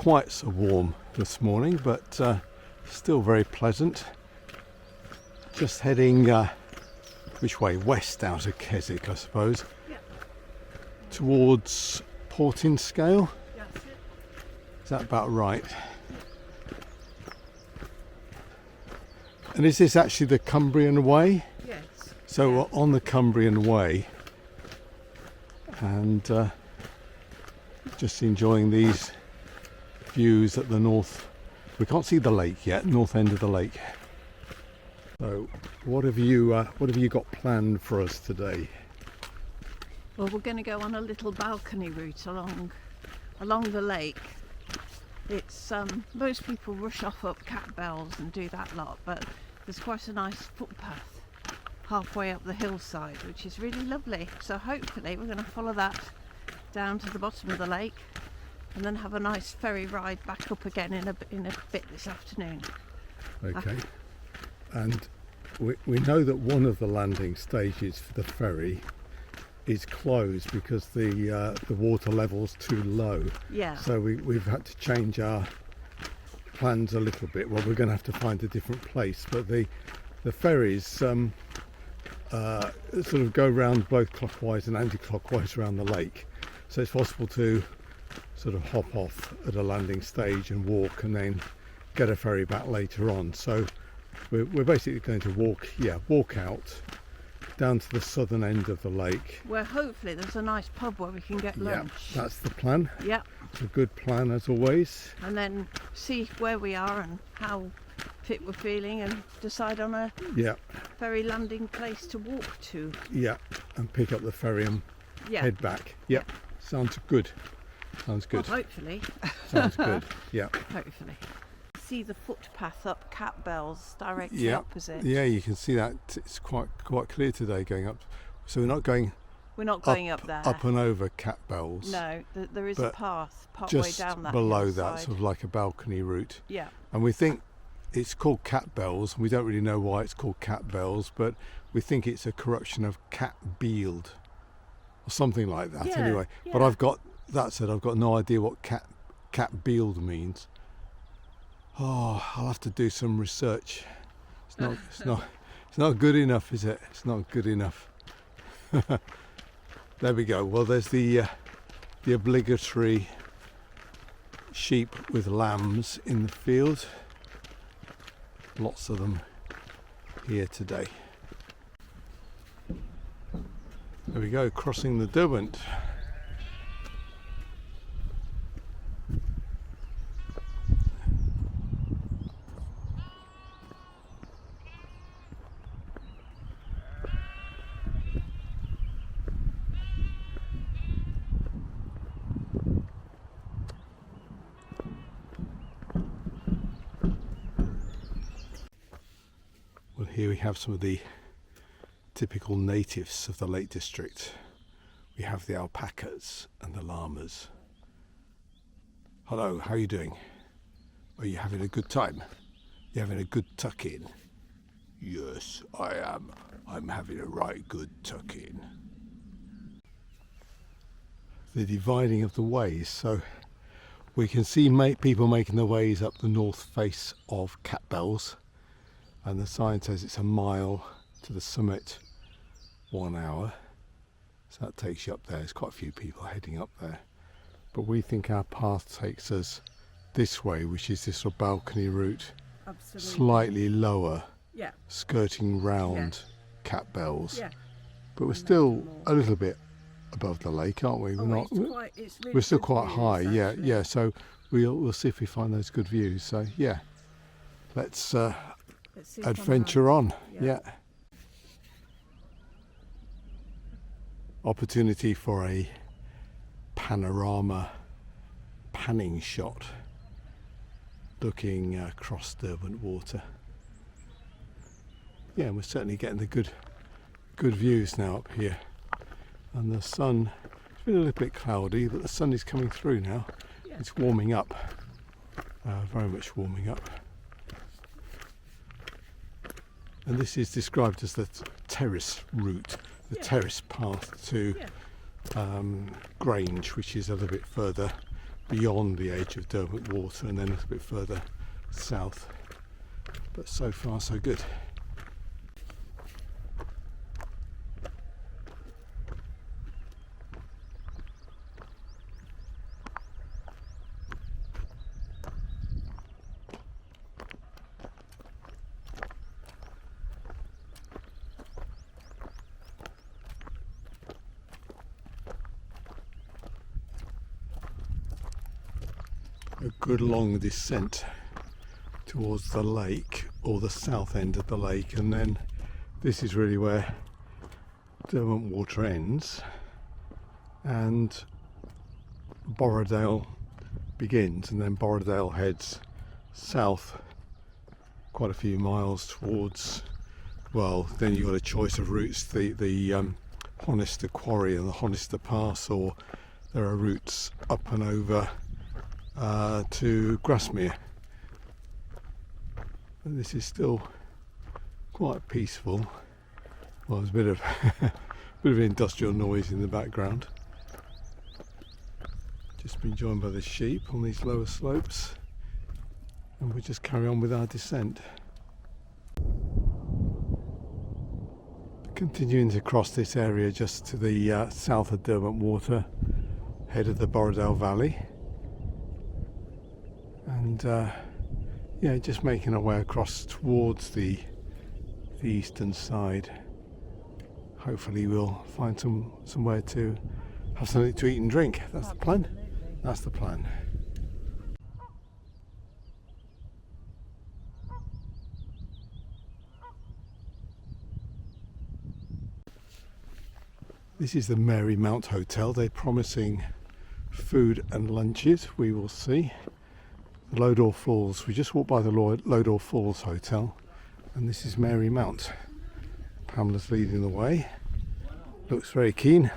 quite so warm this morning, but still very pleasant. Just heading which way? West out of Keswick, I suppose. Yeah. Towards Portinscale. That's it. Is that about right? And is this actually the Cumbrian Way? Yes. So we're on the Cumbrian Way, and just enjoying these views at the north. We can't see the lake yet, north end of the lake. So what have you got planned for us today? Well, we're going to go on a little balcony route along the lake. It's most people rush off up Cat Bells and do that lot, but there's quite a nice footpath halfway up the hillside, which is really lovely. So hopefully we're going to follow that down to the bottom of the lake, and then have a nice ferry ride back up again in a bit this afternoon. Okay. And we know that one of the landing stages for the ferry is closed because the water level's too low. Yeah. So we've had to change our plans a little bit. Well, we're going to have to find a different place. But the ferries sort of go round both clockwise and anti-clockwise around the lake. So it's possible to sort of hop off at a landing stage and walk, and then get a ferry back later on. So we're basically going to walk out down to the southern end of the lake, where hopefully there's a nice pub where we can get lunch. Yeah, that's the plan. Yeah. It's a good plan as always. And then see where we are and how fit we're feeling, and decide on a ferry landing place to walk to. Yeah, and pick up the ferry and head back. Yep, sounds good. Sounds good. Well, hopefully. Sounds good. Yeah. Hopefully. See the footpath up Cat Bells directly opposite. Yeah, you can see that. It's quite clear today going up. So we're not going up there. Up and over Cat Bells. No, there is a path partway just down that below hillside. that, sort of like a balcony route. Yeah. And we think it's called Cat Bells, and we don't really know why it's called Cat Bells, but we think it's a corruption of Cat Beald or something like that. Yeah, anyway. yeah. But I've got no idea what Cat Beald means. Oh, I'll have to do some research. It's not good enough, is it? It's not good enough. There we go. Well, there's the obligatory sheep with lambs in the field. Lots of them here today. There we go, crossing the Derwent. Well, here we have some of the typical natives of the Lake District. We have the alpacas and the llamas. Hello, how are you doing? Are you having a good time? You having a good tuck-in? Yes, I am. I'm having a right good tuck-in. The dividing of the ways. So we can see people making their ways up the north face of Cat Bells. And the sign says it's a mile to the summit, 1 hour. So that takes you up there. There's quite a few people heading up there. But we think our path takes us this way, which is this sort of balcony route. Absolutely. Slightly lower, skirting round Cat Bells. Yeah. But we're still a little bit above the lake, aren't we? We're still quite high, yeah. So we'll see if we find those good views. So yeah, let's adventure on. Yeah. Opportunity for a panorama panning shot looking across Derwentwater. Yeah, we're certainly getting the good views now up here. And the sun, it's been a little bit cloudy, but the sun is coming through now. Yeah. It's warming up, very much warming up. And this is described as the terrace route, the terrace path to Grange, which is a little bit further beyond the edge of Derwentwater and then a little bit further south. But so far so good. A good long descent towards the lake, or the south end of the lake, and then this is really where Derwentwater ends and Borrowdale begins, and then Borrowdale heads south quite a few miles towards, well, then you've got a choice of routes, the Honister Quarry and the Honister Pass, or there are routes up and over to Grasmere. And this is still quite peaceful. Well, there's a bit of bit of industrial noise in the background. Just been joined by the sheep on these lower slopes, and we'll just carry on with our descent. Continuing to cross this area just to the south of Derwentwater, head of the Borrowdale Valley, and yeah, just making our way across towards the eastern side. Hopefully we'll find somewhere to have something to eat and drink. That's the plan. That's the plan. This is the Marymount Hotel. They're promising food and lunches. We will see. The Lodore Falls. We just walked by the Lodore Falls Hotel, and this is Marymount. Pamela's leading the way. Looks very keen.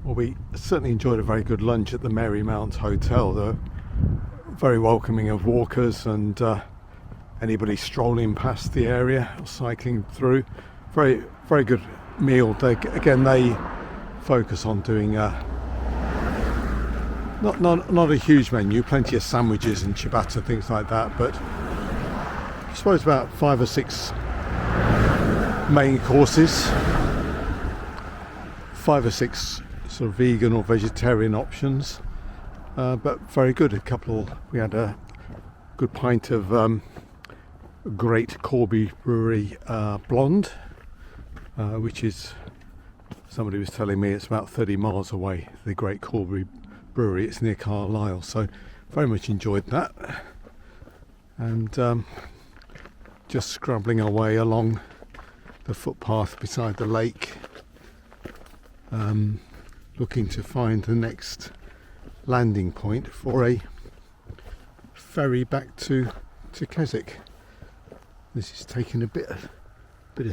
Well, we certainly enjoyed a very good lunch at the Marymount Hotel. They're very welcoming of walkers and anybody strolling past the area or cycling through. Very, very good meal. They focus on doing not a huge menu, plenty of sandwiches and ciabatta, things like that, but I suppose about 5 or 6 main courses, 5 or 6 sort of vegan or vegetarian options, but very good. We had a good pint of Great Corby Brewery Blonde, which is, somebody was telling me it's about 30 miles away, the Great Corby Brewery. It's near Carlisle, so very much enjoyed that. And just scrambling our way along the footpath beside the lake, looking to find the next landing point for a ferry back to Keswick. This is taking a bit of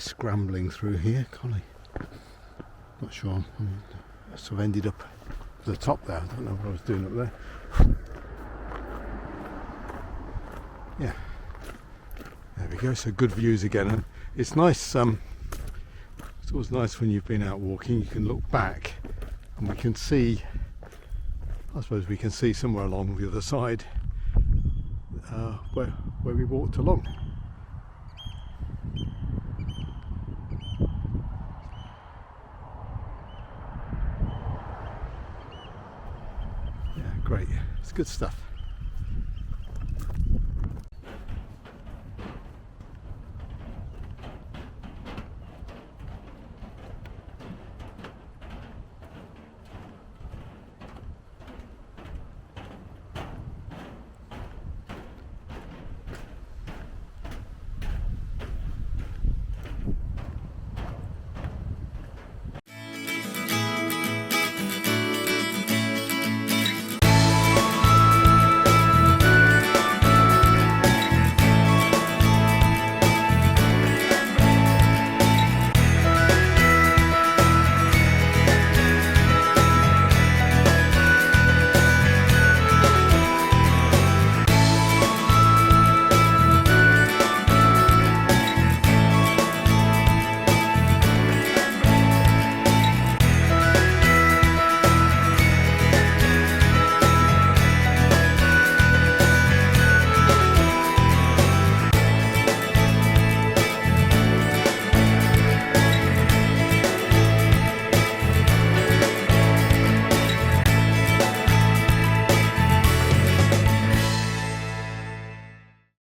scrambling through here, Collie. Not sure. I sort of ended up at the top there. I don't know what I was doing up there. Yeah, there we go. So good views again, and it's nice. It's always nice when you've been out walking. You can look back, and we can see. I suppose we can see somewhere along the other side where we walked along. Yeah, great. It's good stuff.